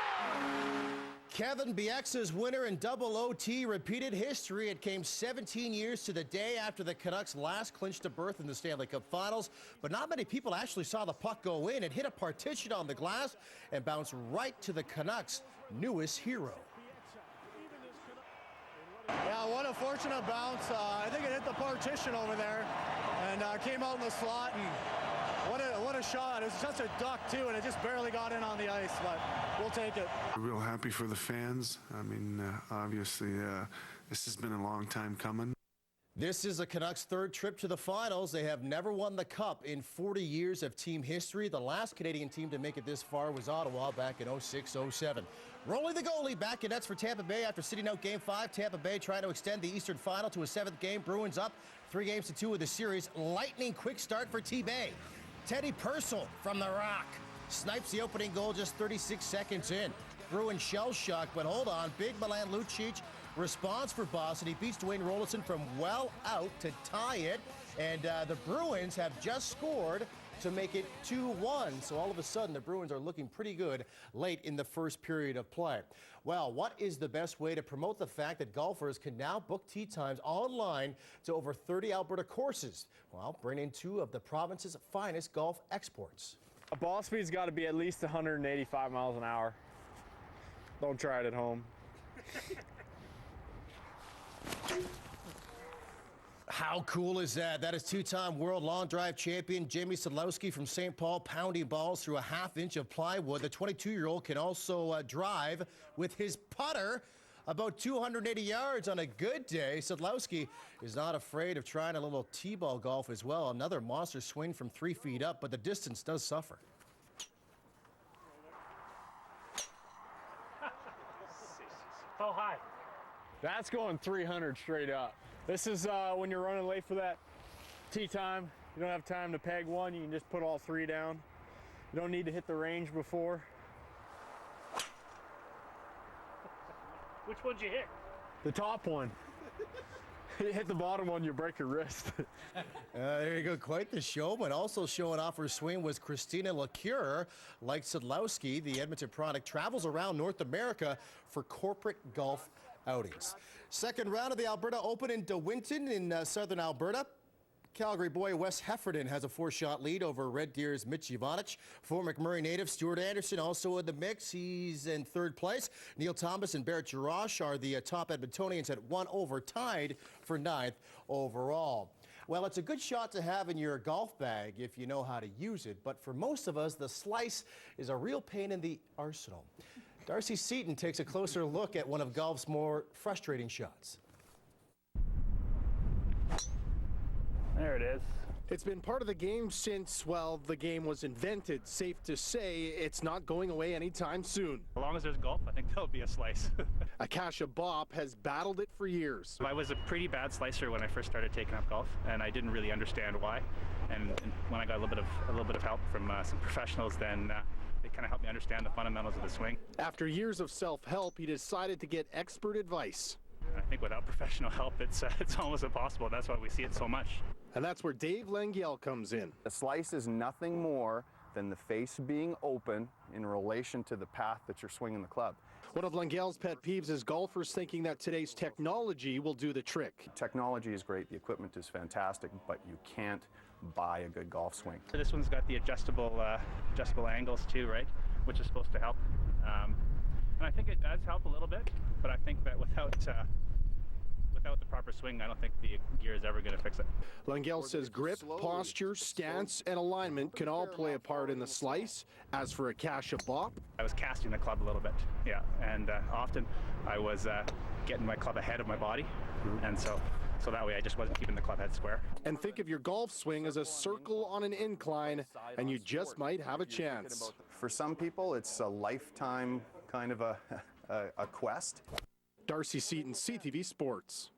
Kevin Bieksa's winner in double OT repeated history. It came 17 years to the day after the Canucks last clinched a berth in the Stanley Cup Finals, but not many people actually saw the puck go in. It hit a partition on the glass and bounced right to the Canucks' newest hero. Yeah, what a fortunate bounce. I think it hit the partition over there and came out in the slot, and what a shot. It was such a duck too, and it just barely got in on the ice, but we'll take it. Real happy for the fans. I mean, obviously, this has been a long time coming. This is the Canucks' third trip to the finals. They have never won the Cup in 40 years of team history. The last Canadian team to make it this far was Ottawa back in 06-07. Rolling the goalie back in nets for Tampa Bay after sitting out Game 5. Tampa Bay trying to extend the Eastern Final to a 7th game. Bruins up 3-2 of the series. Lightning quick start for T-Bay. Teddy Purcell from the Rock snipes the opening goal just 36 seconds in. Bruin shell shock, but hold on. Big Milan Lucic responds for Boston. He beats Dwayne Rollinson from well out to tie it. And the Bruins have just scored to make it 2-1. So all of a sudden, the Bruins are looking pretty good late in the first period of play. Well, what is the best way to promote the fact that golfers can now book tee times online to over 30 Alberta courses? Well, bring in two of the province's finest golf exports. A ball speed's got to be at least 185 miles an hour. Don't try it at home. How cool is that? That is two-time world long drive champion Jamie Sadlowski from St. Paul pounding balls through a half-inch of plywood. The 22-year-old can also drive with his putter about 280 yards on a good day. Sadlowski is not afraid of trying a little T-ball golf as well. Another monster swing from 3 feet up, but the distance does suffer. How high? That's going 300 straight up. This is when you're running late for that tee time. You don't have time to peg one. You can just put all 3 down. You don't need to hit the range before. Which one'd you hit? The top one. You hit the bottom one, you break your wrist. There you go, quite the showman. Also showing off her swing was Christina LaCure. Like Sadlowski, the Edmonton product travels around North America for corporate golf outings. Second round of the Alberta Open in De Winton in southern Alberta. Calgary boy Wes Heffernan has a 4-shot lead over Red Deer's Mitch Ivanic. Fort McMurray native Stuart Anderson also in the mix. He's in 3rd place. Neil Thomas and Barrett Jarash are the top Edmontonians at 1 over, tied for 9th overall. Well, it's a good shot to have in your golf bag if you know how to use it, but for most of us, the slice is a real pain in the arsenal. Darcy Seaton takes a closer look at one of golf's more frustrating shots. There it is. It's been part of the game since, well, the game was invented. Safe to say it's not going away anytime soon. As long as there's golf, I think there'll be a slice. Akasha Bopp has battled it for years. I was a pretty bad slicer when I first started taking up golf, and I didn't really understand why. And when I got a little bit of help from some professionals, then it kind of helped me understand the fundamentals of the swing. After years of self-help, he decided to get expert advice. I think without professional help, it's almost impossible. That's why we see it so much. And that's where Dave Lengyel comes in. A slice is nothing more than the face being open in relation to the path that you're swinging the club. One of Lengyel's pet peeves is golfers thinking that today's technology will do the trick. Technology is great, the equipment is fantastic, but you can't buy a good golf swing. This one's got the adjustable angles too, right? Which is supposed to help. And I think it does help a little bit, but I think that without the proper swing, I don't think the gear is ever going to fix it. Lengyel says grip, posture, stance, and alignment can all play a part in the slice. As for Akasha Bopp, I was casting the club a little bit, yeah, and often I was getting my club ahead of my body, and so that way I just wasn't keeping the club head square. And think of your golf swing as a circle on an incline, and you just might have a chance. For some people, it's a lifetime kind of a quest. Darcy Seaton, CTV Sports.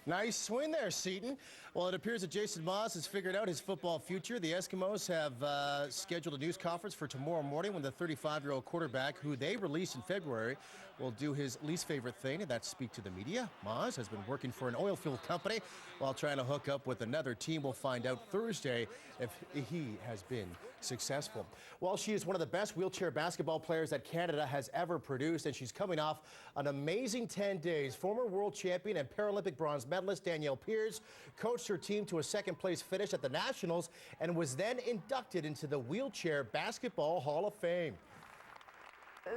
Nice swing there, Seaton. Well, it appears that Jason Maas has figured out his football future. The Eskimos have scheduled a news conference for tomorrow morning when the 35-year-old quarterback, who they released in February, will do his least favorite thing, and that's speak to the media. Maas has been working for an oil field company while trying to hook up with another team. We'll find out Thursday if he has been successful. Well, she is one of the best wheelchair basketball players that Canada has ever produced, and she's coming off an amazing 10 days. Former world champion and Paralympic bronze medalist Danielle Pearce coached her team to a second-place finish at the Nationals and was then inducted into the Wheelchair Basketball Hall of Fame.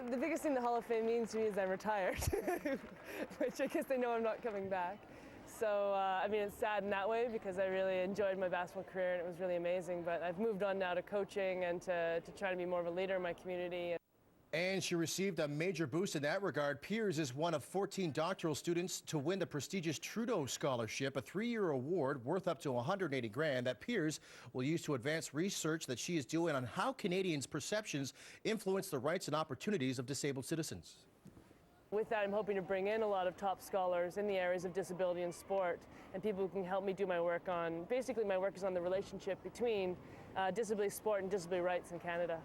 The biggest thing the Hall of Fame means to me is I'm retired, which I guess they know I'm not coming back. So, I mean, it's sad in that way because I really enjoyed my basketball career and it was really amazing, but I've moved on now to coaching and to try to be more of a leader in my community. And she received a major boost in that regard. Pearce is one of 14 doctoral students to win the prestigious Trudeau Scholarship, a 3-year award worth up to $180,000 that Pearce will use to advance research that she is doing on how Canadians' perceptions influence the rights and opportunities of disabled citizens. With that, I'm hoping to bring in a lot of top scholars in the areas of disability and sport, and people who can help me do my work on, basically my work is on the relationship between disability sport and disability rights in Canada.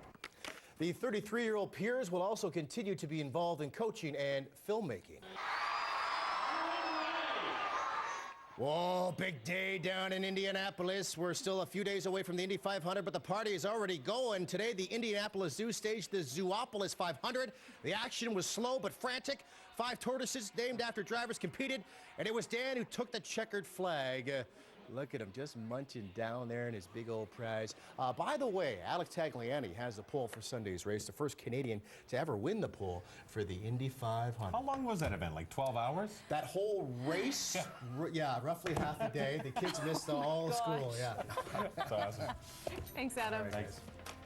The 33-year-old Piers will also continue to be involved in coaching and filmmaking. Whoa, big day down in Indianapolis. We're still a few days away from the Indy 500, but the party is already going. Today, the Indianapolis Zoo staged the Zoopolis 500. The action was slow but frantic. 5 tortoises named after drivers competed, and it was Dan who took the checkered flag. Look at him just munching down there in his big old prize. By the way, Alex Tagliani has the pole for Sunday's race, the first Canadian to ever win the pole for the Indy 500. How long was that event, like 12 hours? That whole race, yeah, roughly half a day. The kids missed all school, yeah. That's awesome. Thanks, Adam. Right, thanks.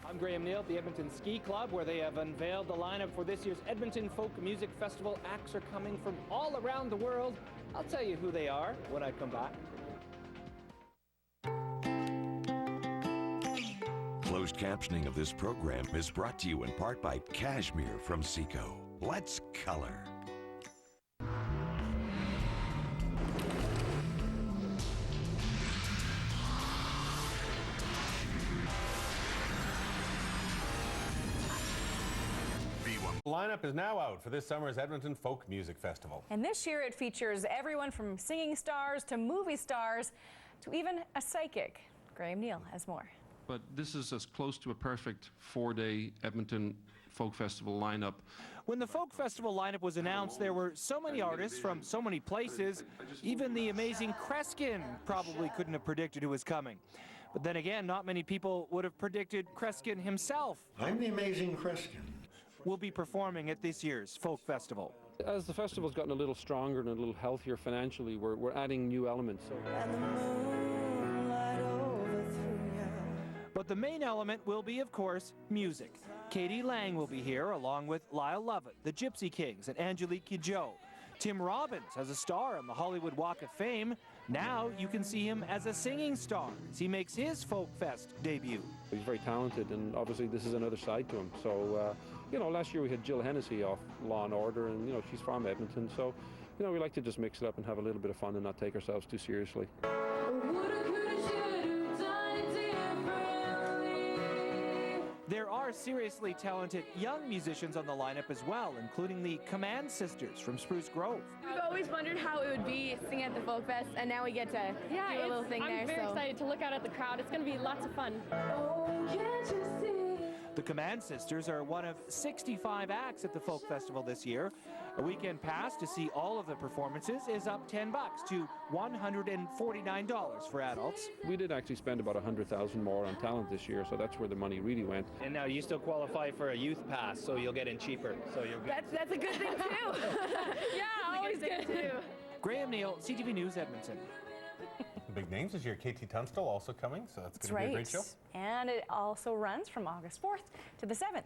I'm Graham Neal at the Edmonton Ski Club, where they have unveiled the lineup for this year's Edmonton Folk Music Festival. Acts are coming from all around the world. I'll tell you who they are when I come back. Closed captioning of this program is brought to you in part by Cashmere from Seco. Let's color. Lineup is now out for this summer's Edmonton Folk Music Festival. And this year it features everyone from singing stars to movie stars to even a psychic. Graham Neal has more. But this is as close to a perfect 4-day Edmonton Folk Festival lineup. When the Folk Festival lineup was announced, there were so many artists from so many places, even the amazing Kreskin probably couldn't have predicted who was coming. But then again, not many people would have predicted Kreskin himself. I'm the amazing Kreskin. Will be performing at this year's Folk Festival. As the festival's gotten a little stronger and a little healthier financially, we're adding new elements. But the main element will be, of course, music. Katie Lang will be here, along with Lyle Lovett, the Gypsy Kings, and Angelique Kidjo. Tim Robbins has a star on the Hollywood Walk of Fame. Now you can see him as a singing star as he makes his Folk Fest debut. He's very talented, and obviously this is another side to him. So, you know, last year we had Jill Hennessy off Law & Order, and, you know, she's from Edmonton. So, you know, we like to just mix it up and have a little bit of fun and not take ourselves too seriously. There are seriously talented young musicians on the lineup as well, including the Command Sisters from Spruce Grove. We've always wondered how it would be singing at the Folk Fest, and now we get to do a little thing there. I'm very excited to look out at the crowd. It's going to be lots of fun. The Command Sisters are one of 65 acts at the Folk Festival this year. A weekend pass to see all of the performances is up $10 to $149 for adults. We did actually spend about $100,000 more on talent this year, so that's where the money really went. And now you still qualify for a youth pass, so you'll get in cheaper. So you'll get... That's a good thing too. Yeah, always good too. Graham Neal, CTV News, Edmonton. Big names this year. KT Tunstall also coming, so that's going to be a great show. And it also runs from August 4th to the 7th.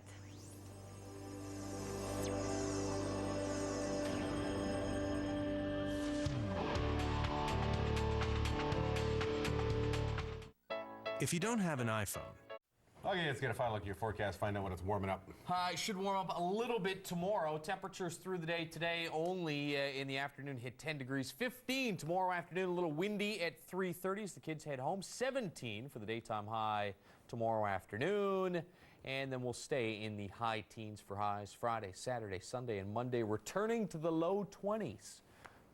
If you don't have an iPhone, okay, let's get a final look at your forecast, find out when it's warming up. It should warm up a little bit tomorrow. Temperatures through the day today only in the afternoon hit 10 degrees. 15 tomorrow afternoon, a little windy at 3:30 as the kids head home. 17 for the daytime high tomorrow afternoon. And then we'll stay in the high teens for highs Friday, Saturday, Sunday, and Monday, returning to the low 20s.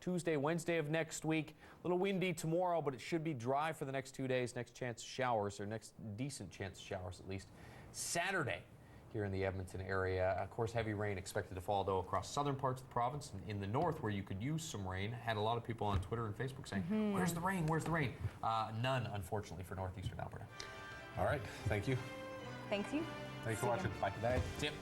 Tuesday, Wednesday of next week. A little windy tomorrow, but it should be dry for the next 2 days. Next chance of showers, or next decent chance of showers at least, Saturday here in the Edmonton area. Of course, heavy rain expected to fall, though, across southern parts of the province and in the north, where you could use some rain. Had a lot of people on Twitter and Facebook saying, where's the rain? Where's the rain? None, unfortunately, for northeastern Alberta. All right. Thank you. Thank you. Thanks for watching. Bye. Tip.